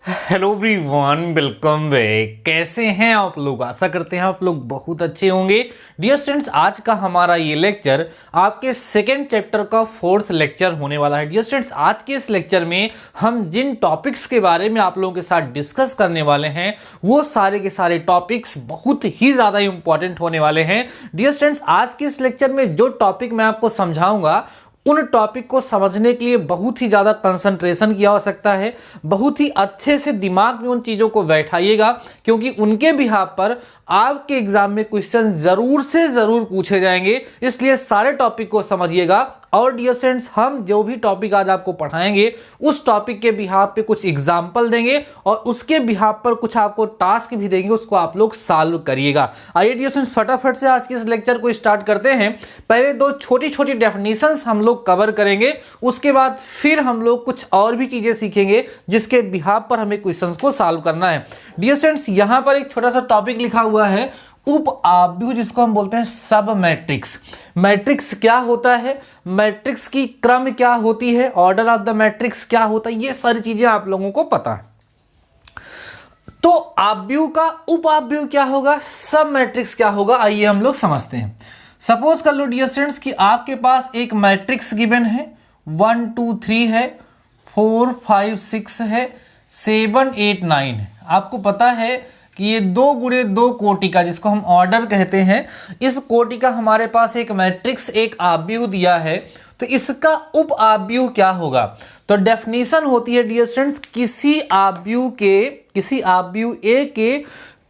Hello everyone, welcome back. कैसे हैं आप लोग? आशा करते हैं आप लोग बहुत अच्छे होंगे। डियर स्टूडेंट्स, आज का हमारा ये लेक्चर आपके सेकेंड चैप्टर का फोर्थ लेक्चर होने वाला है। डियर स्टूडेंट्स, आज के इस लेक्चर में हम जिन टॉपिक्स के बारे में आप लोगों के साथ डिस्कस करने वाले हैं वो सारे के सारे टॉपिक्स बहुत ही ज़्यादा इंपॉर्टेंट होने वाले हैं। डियर स्टूडेंट्स, आज के इस लेक्चर में जो टॉपिक मैं आपको समझाऊंगा उन टॉपिक को समझने के लिए बहुत ही ज़्यादा कंसंट्रेशन की आवश्यकता है। बहुत ही अच्छे से दिमाग में उन चीज़ों को बैठाइएगा, क्योंकि उनके बिहाफ पर आपके एग्जाम में क्वेश्चन ज़रूर से ज़रूर पूछे जाएंगे। इसलिए सारे टॉपिक को समझिएगा। और डियर स्टूडेंट्स, हम जो भी टॉपिक आज आपको पढ़ाएंगे उस टॉपिक के बिहाफ पे कुछ एग्जाम्पल देंगे और उसके बिहाफ पर कुछ आपको टास्क भी देंगे, उसको आप लोग सॉल्व करिएगा। आइए डियर स्टूडेंट्स, फटाफट से आज के इस लेक्चर को स्टार्ट करते हैं। पहले दो छोटी छोटी डेफिनेशंस हम लोग कवर करेंगे, उसके बाद फिर हम लोग कुछ और भी चीजें सीखेंगे जिसके बिहाफ पर हमें क्वेश्चंस को सॉल्व करना है। डियर स्टूडेंट्स, यहां पर एक छोटा सा टॉपिक लिखा हुआ है उप आव्यूह, जिसको हम बोलते हैं सब मैट्रिक्स। मैट्रिक्स क्या होता है, मैट्रिक्स की क्रम क्या होती है, ऑर्डर ऑफ द मैट्रिक्स क्या होता है, ये सारी चीजें आप लोगों को पता है। तो आव्यूह का उप आव्यूह क्या होगा, सब मैट्रिक्स क्या होगा, आइए हम लोग समझते हैं। सपोज कर लो डियर स्टूडेंट्स कि आपके पास एक मैट्रिक्स गिवन है, 1 2 3 है, 4 5 6 है, 7 8 9 है। आपको पता है कि ये 2 गुणे 2 कोटि का, जिसको हम ऑर्डर कहते हैं, इस कोटि का हमारे पास एक मैट्रिक्स एक आव्यूह दिया है। तो इसका उप आव्यूह क्या होगा? तो डेफिनेशन होती है डियर स्टूडेंट्स, किसी आव्यूह ए के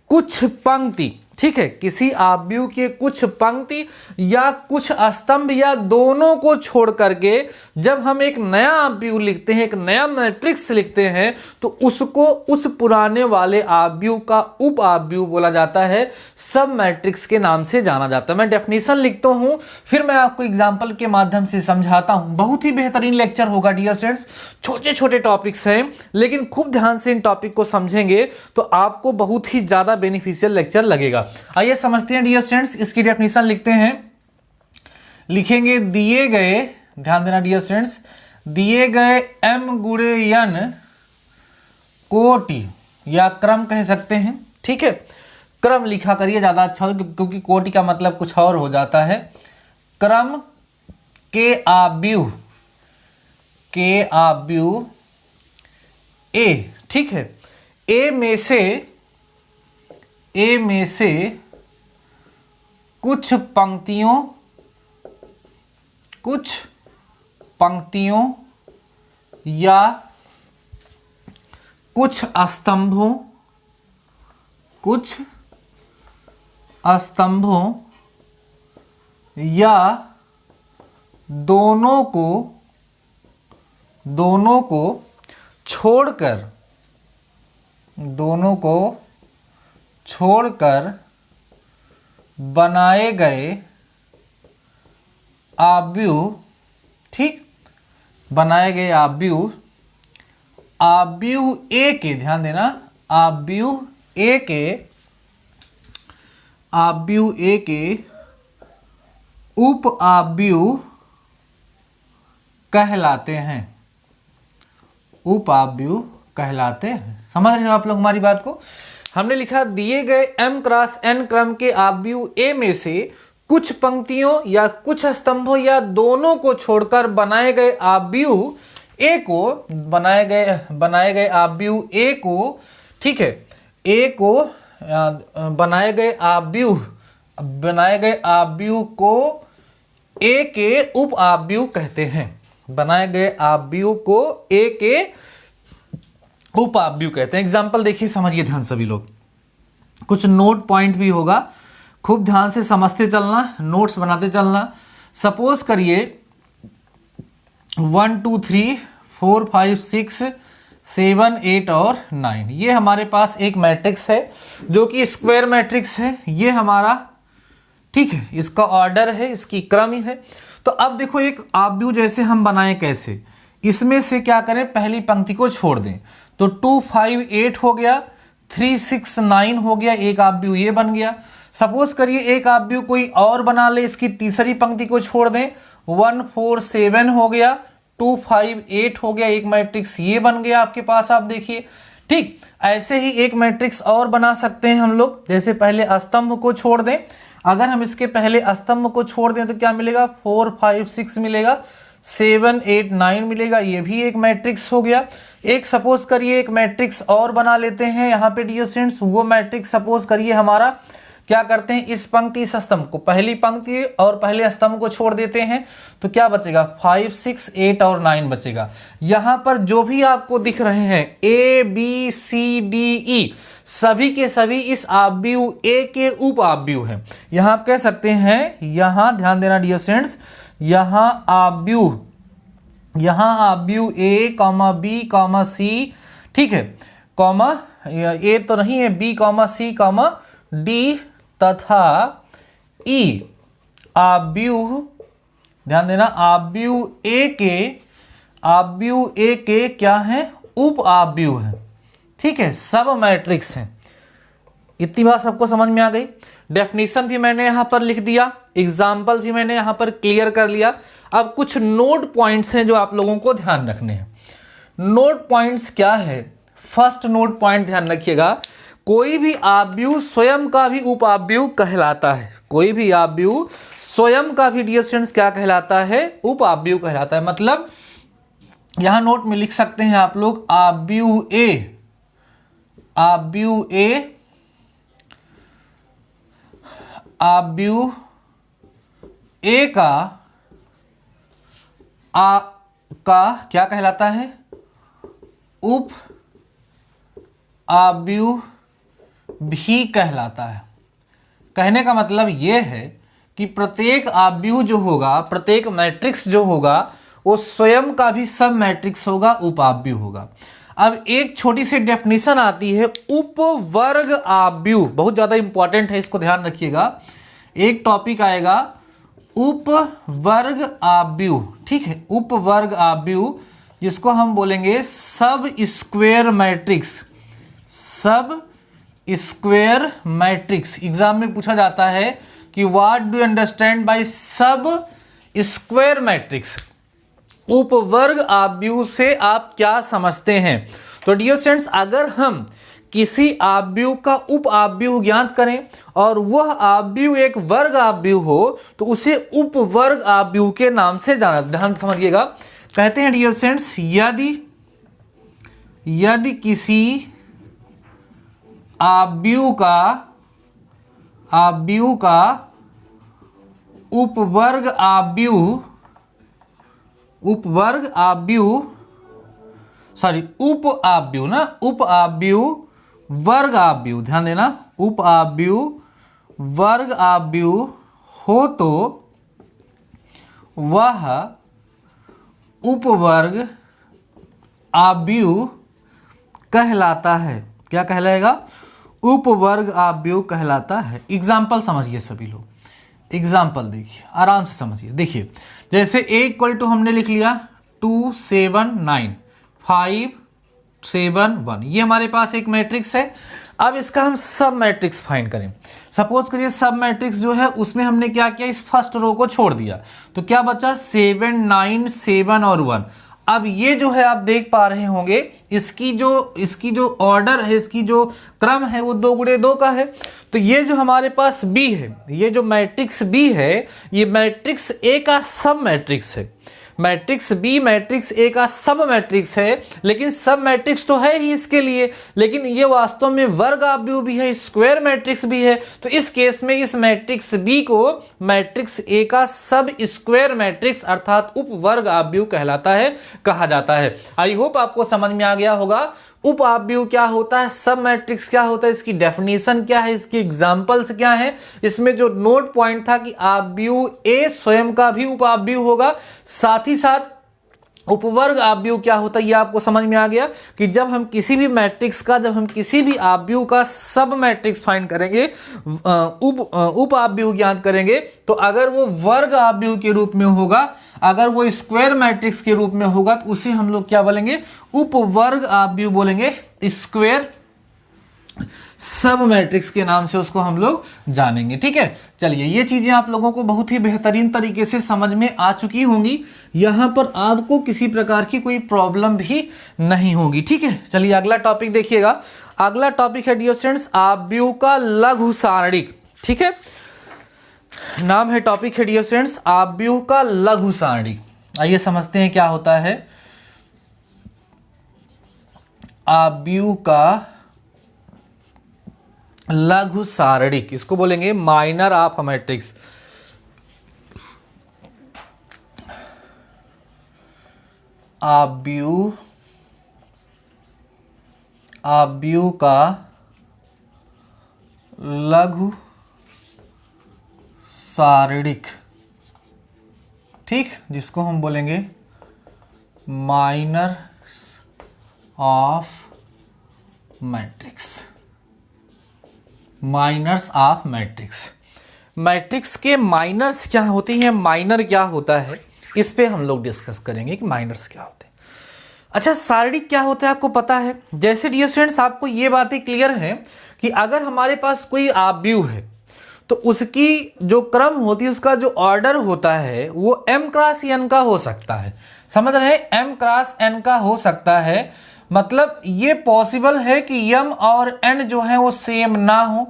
कुछ पंक्ति, ठीक है, किसी आव्यूह के कुछ पंक्ति या कुछ स्तंभ या दोनों को छोड़ करके जब हम एक नया आव्यूह लिखते हैं, एक नया मैट्रिक्स लिखते हैं, तो उसको उस पुराने वाले आव्यूह का उप आव्यूह बोला जाता है, सब मैट्रिक्स के नाम से जाना जाता है। मैं डेफिनेशन लिखता हूं, फिर मैं आपको एग्जाम्पल के माध्यम से समझाता हूं। बहुत ही बेहतरीन लेक्चर होगा डियर स्टूडेंट्स। छोटे छोटे टॉपिक्स हैं, लेकिन खूब ध्यान से इन टॉपिक को समझेंगे तो आपको बहुत ही ज्यादा बेनिफिशियल लेक्चर लगेगा। आइए समझते हैं डियर स्टूडेंट्स, इसकी डेफिनेशन लिखते हैं। लिखेंगे दिए गए, ध्यान देना डियर स्टूडेंट्स, दिए गए m गुणे n कोटि या क्रम कह सकते हैं, ठीक है। क्रम लिखा करिए, ज्यादा अच्छा हो, क्योंकि कोटि का मतलब कुछ और हो जाता है। क्रम के आव्यूह ए, ठीक है। ए में से कुछ पंक्तियों या कुछ स्तंभों या दोनों को छोड़कर बनाए गए आव्यूह, ठीक, बनाए गए आव्यूह ए के, ध्यान देना, आव्यूह ए के उप आव्यूह कहलाते हैं, उप आव्यूह कहलाते हैं। समझ रहे हो आप लोग हमारी बात को? हमने लिखा दिए गए m क्रॉस n क्रम के आव्यूह ए में से कुछ पंक्तियों या कुछ स्तंभों या दोनों को छोड़कर बनाए गए आव्यूह ए को, बनाए गए आव्यूह ए को, ठीक है, ए को बनाए गए आव्यूह को ए के उप आव्यूह कहते हैं। बनाए गए आव्यूह को ए के उप आव्यूह कहते हैं। एग्जाम्पल देखिए, समझिए ध्यान सभी लोग, कुछ नोट पॉइंट भी होगा, खूब ध्यान से समझते चलना, नोट्स बनाते चलना। सपोज करिए 1 2 3 4 5 6 7 8 और 9, ये हमारे पास एक मैट्रिक्स है जो कि स्क्वायर मैट्रिक्स है, ये हमारा, ठीक है, इसका ऑर्डर है, इसकी क्रम ही है। तो अब देखो एक आव्यूह जैसे हम बनाएं कैसे, इसमें से क्या करें, पहली पंक्ति को छोड़ दें, तो 2 5 8 हो गया, 3 6 9 हो गया, एक आव्यूह ये बन गया। सपोज करिए एक आव्यूह कोई और बना ले, इसकी तीसरी पंक्ति को छोड़ दें, 1 4 7 हो गया, 2 5 8 हो गया, एक मैट्रिक्स ये बन गया आपके पास, आप देखिए, ठीक, ऐसे ही एक मैट्रिक्स और बना सकते हैं हम लोग। जैसे पहले स्तंभ को छोड़ दें, अगर हम इसके पहले स्तंभ को छोड़ दें तो क्या मिलेगा, 4 5 6 मिलेगा, 7 8 9 मिलेगा, ये भी एक मैट्रिक्स हो गया। एक सपोज करिए एक मैट्रिक्स और बना लेते हैं यहाँ पे डियर स्टूडेंट्स। वो मैट्रिक्स सपोज करिए हमारा, क्या करते हैं, इस पंक्ति इस स्तंभ को, पहली पंक्ति और पहले स्तंभ को छोड़ देते हैं तो क्या बचेगा, 5 6 8 और 9 बचेगा। यहां पर जो भी आपको दिख रहे हैं A B C D E सभी के सभी इस आव्यूह A के उप आव्यूह हैं। यहां आप कह सकते हैं, यहां ध्यान देना डियर स्टूडेंट्स, यहां आव्यूह A, B, C, ठीक है, कॉमा A तो नहीं है, B, C, D तथा E आव्यूह, ध्यान देना, आव्यूह A के क्या है, उप आव्यूह है। ठीक है, सब मैट्रिक्स हैं। इतनी बात सबको समझ में आ गई। डेफिनेशन भी मैंने यहां पर लिख दिया, एग्जाम्पल भी मैंने यहां पर क्लियर कर लिया। अब कुछ नोट पॉइंट्स हैं जो आप लोगों को ध्यान रखने हैं। नोट पॉइंट्स क्या है, फर्स्ट नोट पॉइंट ध्यान रखिएगा, कोई भी आव्यूह स्वयं का भी उप आव्यूह कहलाता है। कोई भी आव्यूह स्वयं का भी डियर स्टूडेंट्स क्या कहलाता है, उप आव्यूह कहलाता है। मतलब यहां नोट में लिख सकते हैं आप लोग, आव्यूह A का क्या कहलाता है, उप आव्यूह भी कहलाता है। कहने का मतलब यह है कि प्रत्येक आव्यूह जो होगा, प्रत्येक मैट्रिक्स जो होगा, वो स्वयं का भी सब मैट्रिक्स होगा, उपाव्यूह होगा। अब एक छोटी सी डेफिनेशन आती है, उपवर्ग आव्यूह, बहुत ज्यादा इंपॉर्टेंट है, इसको ध्यान रखिएगा। एक टॉपिक आएगा उपवर्ग आव्यूह, ठीक है, उपवर्ग आव्यूह, जिसको हम बोलेंगे सब स्क्वायर मैट्रिक्स। सब स्क्वायर मैट्रिक्स एग्जाम में पूछा जाता है कि what do you understand by सब स्क्वायर मैट्रिक्स, उपवर्ग आव्यूह से आप क्या समझते हैं। तो डियर स्टूडेंट्स, अगर हम किसी आव्यूह का उप आव्यूह ज्ञात करें और वह आव्यूह एक वर्ग आव्यूह हो तो उसे उपवर्ग आव्यूह के नाम से जाना। ध्यान समझिएगा, कहते हैं डियर स्टूडेंट्स, यदि किसी आव्यूह का उपवर्ग आव्यूह उप आव्यूह वर्ग आव्यूह, ध्यान देना, उप आव्यूह वर्ग आव्यूह हो तो वह उपवर्ग आव्यूह कहलाता है। क्या कहलाएगा, उपवर्ग आव्यूह कहलाता है। एग्जाम्पल समझिए सभी लोग, एग्जाम्पल देखिए, आराम से समझिए। देखिए, जैसे A इक्वल टू हमने लिख लिया 2 7 9 5 7 1, ये हमारे पास एक मैट्रिक्स है। अब इसका हम सब मैट्रिक्स फाइंड करें। सपोज करिए सब मैट्रिक्स जो है उसमें हमने क्या किया, इस फर्स्ट रो को छोड़ दिया तो क्या बचा, 7 9 7 और 1। अब ये जो है आप देख पा रहे होंगे, इसकी जो ऑर्डर है, इसकी जो क्रम है वो 2 गुणे 2 का है। तो ये जो हमारे पास B है, ये जो मैट्रिक्स B है, ये मैट्रिक्स A का सब मैट्रिक्स है। मैट्रिक्स B मैट्रिक्स A का सब मैट्रिक्स है, लेकिन सब मैट्रिक्स तो है ही इसके लिए, लेकिन ये वास्तव में वर्ग आव्यूह भी है, स्क्वायर मैट्रिक्स भी है। तो इस केस में इस मैट्रिक्स B को मैट्रिक्स A का सब स्क्वायर मैट्रिक्स अर्थात उपवर्ग आव्यूह कहलाता है, कहा जाता है। आई होप आपको समझ में आ गया होगा उप आव्यूह क्या होता है, सब मैट्रिक्स क्या होता है, इसकी डेफिनेशन क्या है, इसकी एग्जांपल्स क्या है। इसमें जो नोट पॉइंट था कि आव्यूह A स्वयं का भी उप आव्यूह होगा, साथ ही साथ उपवर्ग आव्यूह क्या होता है ये आपको समझ में आ गया कि जब हम किसी भी मैट्रिक्स का, जब हम किसी भी आव्यूह का सब मैट्रिक्स फाइंड करेंगे, उप आव्यूह ज्ञात करेंगे, तो अगर वो वर्ग आव्यूह के रूप में होगा, अगर वो स्क्वायर मैट्रिक्स के रूप में होगा, तो उसे हम लोग क्या बोलेंगे, उपवर्ग आव्यूह बोलेंगे, स्क्वायर सब मैट्रिक्स के नाम से उसको हम लोग जानेंगे। ठीक है, चलिए ये चीजें आप लोगों को बहुत ही बेहतरीन तरीके से समझ में आ चुकी होंगी, यहां पर आपको किसी प्रकार की कोई प्रॉब्लम भी नहीं होगी। ठीक है, चलिए अगला टॉपिक देखिएगा। अगला टॉपिक है डियर स्टूडेंट्स आव्यूह का लघु सारणिक। ठीक है, नाम है टॉपिक है डियर स्टूडेंट्स आव्यूह का लघु सारणिक। आइए समझते हैं क्या होता है आव्यूह का लघु सारणिक। इसको बोलेंगे माइनर ऑफ मैट्रिक्स। आव्यूह का लघु सारणिक, ठीक, जिसको हम बोलेंगे minor of matrix. Minors of matrix. Matrix के माइनर्स क्या होती हैं, माइनर क्या होता है, इस पे हम लोग डिस्कस करेंगे कि माइनर्स क्या होते हैं। अच्छा, सारणिक क्या होता है आपको पता है। जैसे डियर स्टूडेंट्स आपको ये बातें क्लियर हैं कि अगर हमारे पास कोई आव्यूह है तो उसकी जो क्रम होती है, उसका जो ऑर्डर होता है वो m क्रॉस n का हो सकता है। समझ रहे हैं, m क्रॉस n का हो सकता है। मतलब ये पॉसिबल है कि m और n जो है वो सेम ना हो,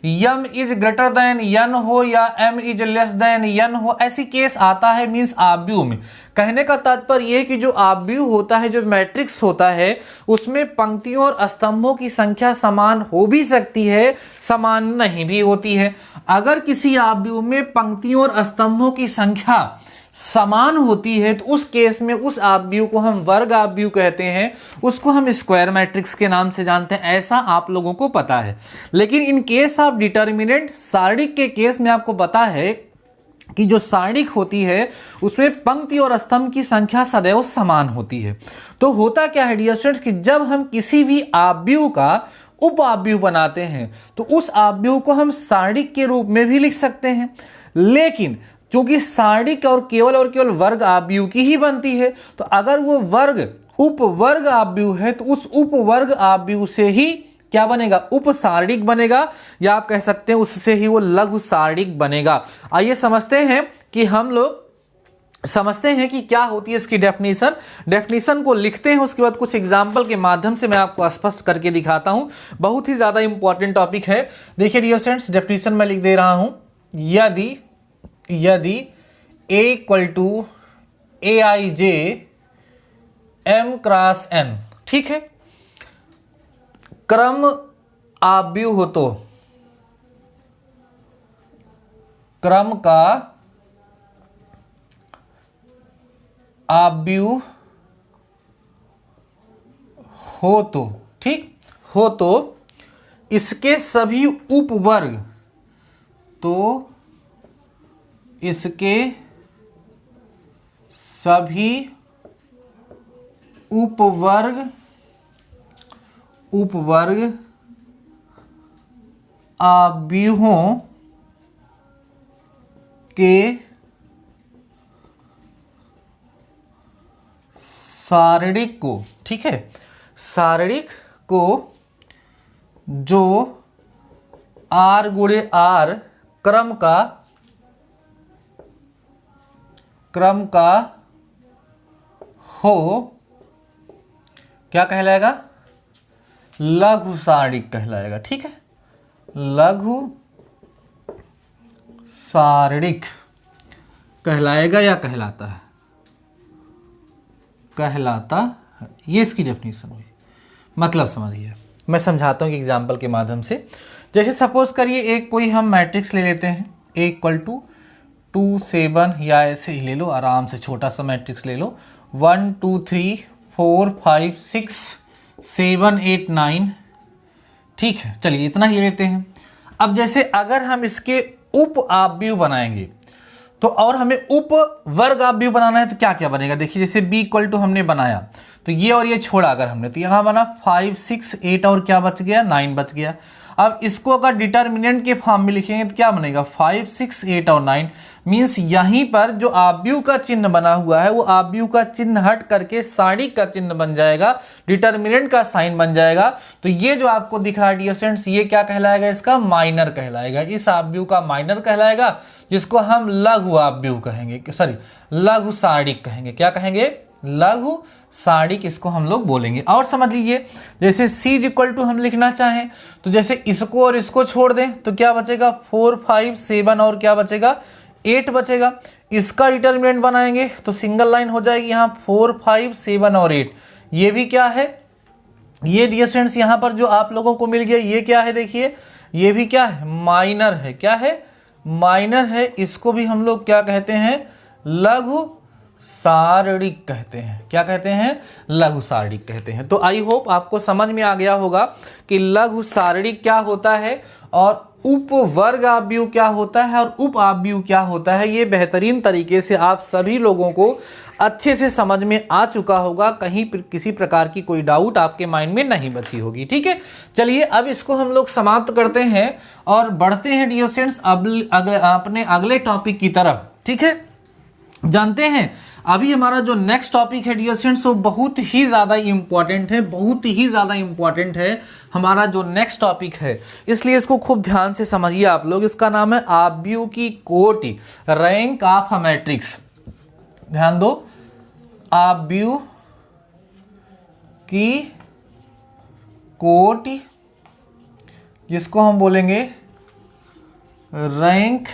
m is greater than n हो या m is less than n हो, ऐसी केस आता है मीन्स आव्यूह में। कहने का तात्पर्य यह है कि जो आव्यूह होता है, जो मैट्रिक्स होता है, उसमें पंक्तियों और स्तंभों की संख्या समान हो भी सकती है, समान नहीं भी होती है। अगर किसी आव्यूह में पंक्तियों और स्तंभों की संख्या समान होती है तो उस केस में उस आव्यूह को हम वर्ग आव्यूह कहते हैं, उसको हम स्क्वायर मैट्रिक्स के नाम से जानते हैं। ऐसा आप लोगों को पता है। लेकिन इन केस ऑफ डिटर्मिनेंट सारणिक के केस में आपको पता है कि जो सारणिक होती है उसमें पंक्ति और स्तंभ की संख्या सदैव समान होती है। तो होता क्या है डियर स्टूडेंट्स कि जब हम किसी भी आव्यूह का उप आव्यूह बनाते हैं तो उस आव्यूह को हम सारणिक के रूप में भी लिख सकते हैं। लेकिन चूंकि सारणिक और केवल वर्ग आव्यूह की ही बनती है, तो अगर वो वर्ग उपवर्ग आव्यूह है तो उस उपवर्ग आव्यूह से ही क्या बनेगा, उप सारणिक बनेगा, या आप कह सकते हैं उससे ही वो लघु सारणिक बनेगा। आइए समझते हैं कि हम लोग समझते हैं कि क्या होती है इसकी डेफिनेशन को लिखते हैं, उसके बाद कुछ एग्जाम्पल के माध्यम से मैं आपको स्पष्ट करके दिखाता हूं। बहुत ही ज्यादा इंपॉर्टेंट टॉपिक है। देखिए डियर स्टूडेंट्स, डेफिनेशन मैं लिख दे रहा हूं। यदि a equal to aij m cross n, ठीक है, क्रम आव्यूह हो तो क्रम का आव्यूह हो तो, ठीक, हो तो इसके सभी उपवर्ग, तो इसके सभी उपवर्ग आव्यूहों के सारणिक को, ठीक है, सारणिक को जो r गुणे r क्रम का हो, क्या कहलाएगा, लघु सारणिक कहलाएगा। ठीक है, लघु सारणिक कहलाएगा या कहलाता है, कहलाता है। ये इसकी डेफिनेशन हुई। मतलब समझिए, मैं समझाता हूँ कि एग्जाम्पल के माध्यम से। जैसे सपोज करिए एक कोई हम मैट्रिक्स ले लेते हैं, a इक्वल टू 2 7, या ऐसे ही ले लो, आराम से छोटा सा मैट्रिक्स ले लो, 1 2 3 4 5 6 7 8 9, ठीक है। चलिए इतना ही ले लेते हैं। अब जैसे अगर हम इसके उप आव्यूह बनाएंगे तो, और हमें उप वर्ग आव्यूह बनाना है तो क्या क्या बनेगा। देखिए जैसे b इक्वल टू हमने बनाया तो ये और ये छोड़ा अगर हमने, तो यहाँ बना 5 6 8 और क्या बच गया, 9 बच गया। अब इसको अगर डिटर्मिनेंट के फॉर्म में लिखेंगे तो क्या बनेगा 5, 6, 8 और 9। मीन्स यहीं पर जो आव्यूह का चिन्ह बना हुआ है वो आव्यूह का चिन्ह हट करके साड़ी का चिन्ह बन जाएगा, डिटर्मिनेंट का साइन बन जाएगा। तो ये जो आपको दिख रहा है डियर स्टूडेंट्स, ये क्या कहलाएगा, इसका माइनर कहलाएगा, इस आव्यूह का माइनर कहलाएगा, जिसको हम लघु आव्यूह कहेंगे, सॉरी लघु साड़िक कहेंगे। क्या कहेंगे, लघु साड़िक इसको हम लोग बोलेंगे। और समझ लीजिए जैसे c इक्वल टू हम लिखना चाहें तो जैसे इसको और इसको छोड़ दें तो क्या बचेगा 4, 5, 7 और क्या बचेगा 8 बचेगा। इसका डिटर्मिनेंट बनाएंगे तो सिंगल लाइन हो जाएगी यहाँ 4, 5, 7 और 8। ये भी क्या है, ये डियर स्टूडेंट्स यहाँ पर जो आप लोगों को मिल गया ये क्या है, देखिए ये भी क्या है, माइनर है। क्या है, माइनर है। इसको भी हम लोग क्या कहते हैं, लघु सारणिक कहते हैं। क्या कहते हैं, लघु सारणिक कहते हैं। तो आई होप आपको समझ में आ गया होगा कि लघु सारणिक क्या होता है और उपवर्ग आव्यूह क्या होता है और उप आव्यूह क्या होता है। ये बेहतरीन तरीके से आप सभी लोगों को अच्छे से समझ में आ चुका होगा, कहीं किसी प्रकार की कोई डाउट आपके माइंड में नहीं बची होगी। ठीक है, चलिए अब इसको हम लोग समाप्त करते हैं और बढ़ते हैं डियर स्टूडेंट्स अपने अगले टॉपिक की तरफ। ठीक है, जानते हैं अभी हमारा जो नेक्स्ट टॉपिक है डियर स्टूडेंट्स वो बहुत ही ज़्यादा इंपॉर्टेंट है, बहुत ही ज़्यादा इंपॉर्टेंट है हमारा जो नेक्स्ट टॉपिक है, इसलिए इसको खूब ध्यान से समझिए आप लोग। इसका नाम है आव्यूह की कोटि, रैंक ऑफ अ मैट्रिक्स। ध्यान दो, आव्यूह की कोटि, जिसको हम बोलेंगे rank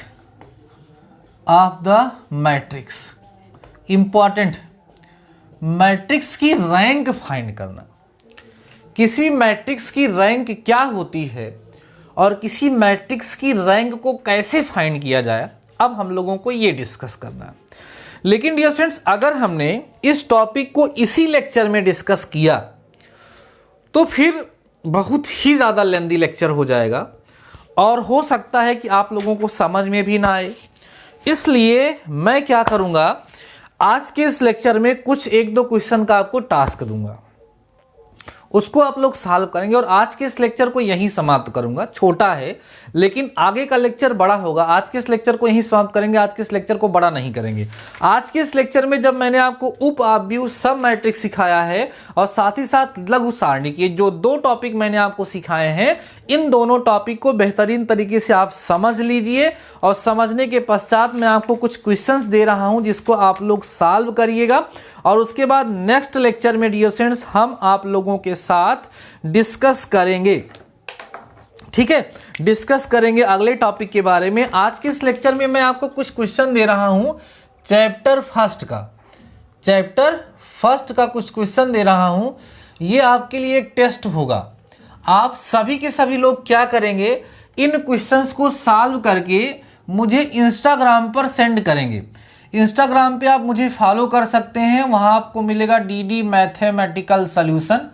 of the matrix. Important, matrix की रैंक फाइंड करना, किसी मैट्रिक्स की रैंक क्या होती है और किसी मैट्रिक्स की रैंक को कैसे फाइंड किया जाए, अब हम लोगों को ये डिस्कस करना है। लेकिन डियर फ्रेंड्स अगर हमने इस टॉपिक को इसी लेक्चर में डिस्कस किया तो फिर बहुत ही ज़्यादा लेंदी लेक्चर हो जाएगा और हो सकता है कि आप लोगों को समझ में भी ना आए। इसलिए मैं क्या करूँगा, आज के इस लेक्चर में कुछ 1-2 क्वेश्चन का आपको टास्क दूंगा, उसको आप लोग सॉल्व करेंगे और आज के इस लेक्चर को यहीं समाप्त करूंगा। छोटा है लेकिन आगे का लेक्चर बड़ा होगा। आज के इस लेक्चर को यहीं समाप्त करेंगे, आज के इस लेक्चर को बड़ा नहीं करेंगे। आज के इस लेक्चर में जब मैंने आपको उप आव्यूह सब मैट्रिक्स सिखाया है और साथ ही साथ लघु सारणिक, ये जो 2 टॉपिक मैंने आपको सिखाए हैं, इन दोनों टॉपिक को बेहतरीन तरीके से आप समझ लीजिए और समझने के पश्चात मैं आपको कुछ क्वेश्चंस दे रहा हूं जिसको आप लोग सॉल्व करिएगा और उसके बाद नेक्स्ट लेक्चर में डियर स्टूडेंट्स हम आप लोगों के साथ डिस्कस करेंगे। ठीक है, डिस्कस करेंगे अगले टॉपिक के बारे में। आज के इस लेक्चर में मैं आपको कुछ क्वेश्चन दे रहा हूं चैप्टर फर्स्ट का कुछ क्वेश्चन दे रहा हूं। ये आपके लिए एक टेस्ट होगा। आप सभी के सभी लोग क्या करेंगे, इन क्वेश्चंस को सॉल्व करके मुझे इंस्टाग्राम पर सेंड करेंगे। इंस्टाग्राम पे आप मुझे फॉलो कर सकते हैं, वहाँ आपको मिलेगा DD मैथमेटिकल सॉल्यूशन।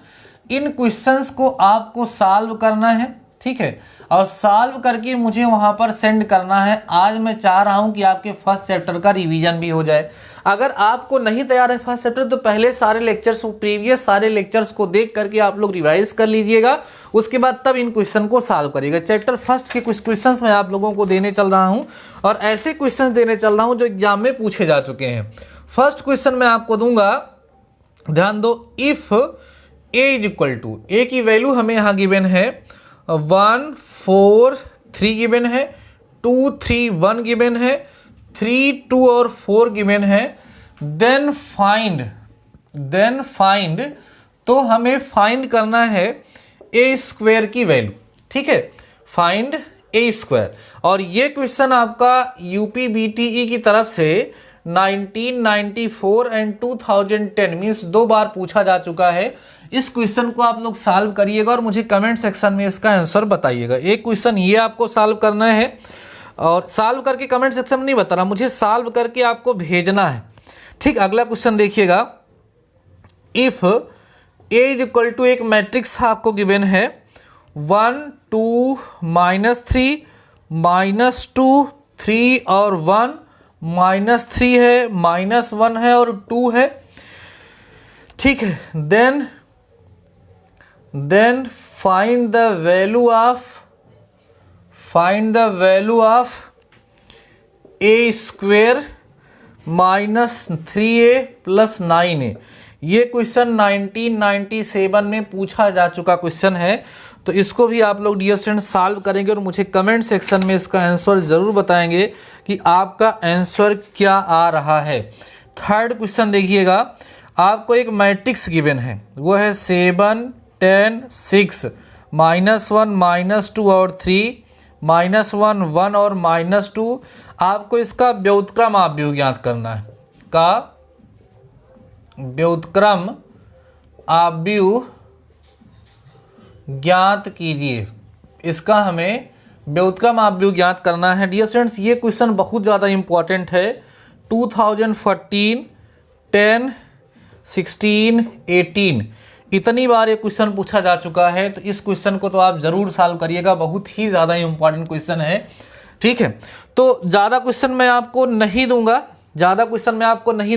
इन क्वेश्चंस को आपको सॉल्व करना है, ठीक है, और सॉल्व करके मुझे वहाँ पर सेंड करना है। आज मैं चाह रहा हूँ कि आपके फर्स्ट चैप्टर का रिवीजन भी हो जाए। अगर आपको नहीं तैयार है फर्स्ट चैप्टर तो पहले सारे लेक्चर्स, प्रीवियस सारे लेक्चर्स को देख करके आप लोग रिवाइज कर लीजिएगा, उसके बाद तब इन क्वेश्चन को सॉल्व करिएगा। चैप्टर फर्स्ट के कुछ क्वेश्चंस मैं आप लोगों को देने चल रहा हूं और ऐसे क्वेश्चंस देने चल रहा हूं जो एग्जाम में पूछे जा चुके हैं। फर्स्ट क्वेश्चन मैं आपको दूंगा, ध्यान दो। If a is equal to, A की वैल्यू हमें यहाँ गिवन है 1, 4, 3 गिवन है, 2, 3, 1 गिवन है, 3, 2 और 4 गिवन है। देन फाइंड, तो हमें फाइंड करना है ए स्क्वायर की वैल्यू। ठीक है, फाइंड ए स्क्वायर। और ये क्वेश्चन आपका UPBTE की तरफ से 1994 एंड 2010 मीन्स 2 बार पूछा जा चुका है। इस क्वेश्चन को आप लोग सॉल्व करिएगा और मुझे कमेंट सेक्शन में इसका आंसर बताइएगा। एक क्वेश्चन ये आपको सॉल्व करना है और सॉल्व करके कमेंट सेक्शन में नहीं बताना, मुझे सॉल्व करके आपको भेजना है। ठीक, अगला क्वेश्चन देखिएगा। If A is equal to, एक मैट्रिक्स आपको गिवन है 1, 2, -3, -2, 3 और 1, -3 है, -1 है और 2 है। ठीक है, then find the value of find the value of A square minus 3a plus 9a। ये क्वेश्चन 1997 में पूछा जा चुका क्वेश्चन है, तो इसको भी आप लोग डियर स्टूडेंट सॉल्व करेंगे और मुझे कमेंट सेक्शन में इसका आंसर ज़रूर बताएंगे कि आपका आंसर क्या आ रहा है। थर्ड क्वेश्चन देखिएगा, आपको एक मैट्रिक्स गिवन है, वो है 7 10 6 -1 -2 और 3 -1 1 और -2। आपको इसका व्युत्क्रम आव्यूह ज्ञात करना है, का व्युत्क्रम आव्यूह ज्ञात कीजिए। इसका हमें व्युत्क्रम आव्यूह ज्ञात करना है। डियर स्टूडेंट्स, ये क्वेश्चन बहुत ज़्यादा इंपॉर्टेंट है। 2014, 10, 16, 18 इतनी बार ये क्वेश्चन पूछा जा चुका है, तो इस क्वेश्चन को तो आप ज़रूर सॉल्व करिएगा, बहुत ही ज़्यादा इंपॉर्टेंट क्वेश्चन है। ठीक है, तो ज़्यादा क्वेश्चन मैं आपको नहीं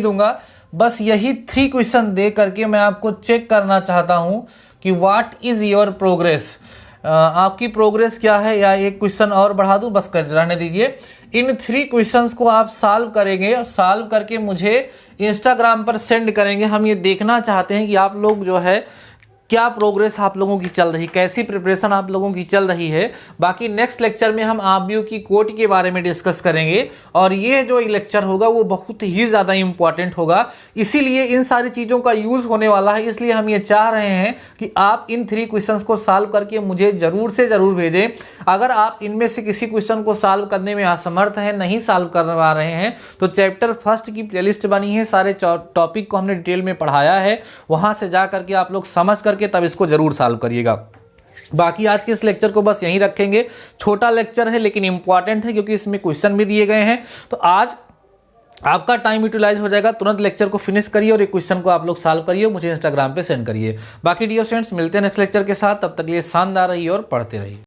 दूंगा, बस यही 3 क्वेश्चन दे करके मैं आपको चेक करना चाहता हूँ कि व्हाट इज़ योर प्रोग्रेस, आपकी प्रोग्रेस क्या है, या एक क्वेश्चन और बढ़ा दूँ, बस कर रहने दीजिए। इन 3 क्वेश्चंस को आप सॉल्व करेंगे, सॉल्व करके मुझे इंस्टाग्राम पर सेंड करेंगे। हम ये देखना चाहते हैं कि आप लोग जो है क्या प्रोग्रेस आप लोगों की चल रही, कैसी प्रिपरेशन आप लोगों की चल रही है। बाकी नेक्स्ट लेक्चर में हम आव्यूह की कोटि के बारे में डिस्कस करेंगे, और ये जो लेक्चर होगा वो बहुत ही ज़्यादा इंपॉर्टेंट होगा, इसीलिए इन सारी चीज़ों का यूज़ होने वाला है। इसलिए हम ये चाह रहे हैं कि आप इन 3 क्वेश्चंस को सॉल्व करके मुझे ज़रूर से ज़रूर भेजें। अगर आप इनमें से किसी क्वेश्चन को सॉल्व करने में असमर्थ हैं, नहीं सॉल्व कर पा रहे हैं, तो चैप्टर फर्स्ट की प्लेलिस्ट बनी है, सारे टॉपिक को हमने डिटेल में पढ़ाया है, वहाँ से जा करके आप लोग समझ करके तब इसको जरूर सॉल्व करिएगा। बाकी आज के इस लेक्चर को बस यहीं रखेंगे। छोटा लेक्चर है लेकिन इंपॉर्टेंट है, क्योंकि इसमें क्वेश्चन भी दिए गए हैं। तो आज आपका टाइम यूटिलाइज हो जाएगा, तुरंत लेक्चर को फिनिश करिए और एक क्वेश्चन को आप लोग सॉल्व करिए, मुझे इंस्टाग्राम पे सेंड करिए। बाकी डियर स्टूडेंट्स, मिलते हैं नेक्स्ट लेक्चर के साथ, तब तक के लिए शानदार रहिए और पढ़ते रहिए।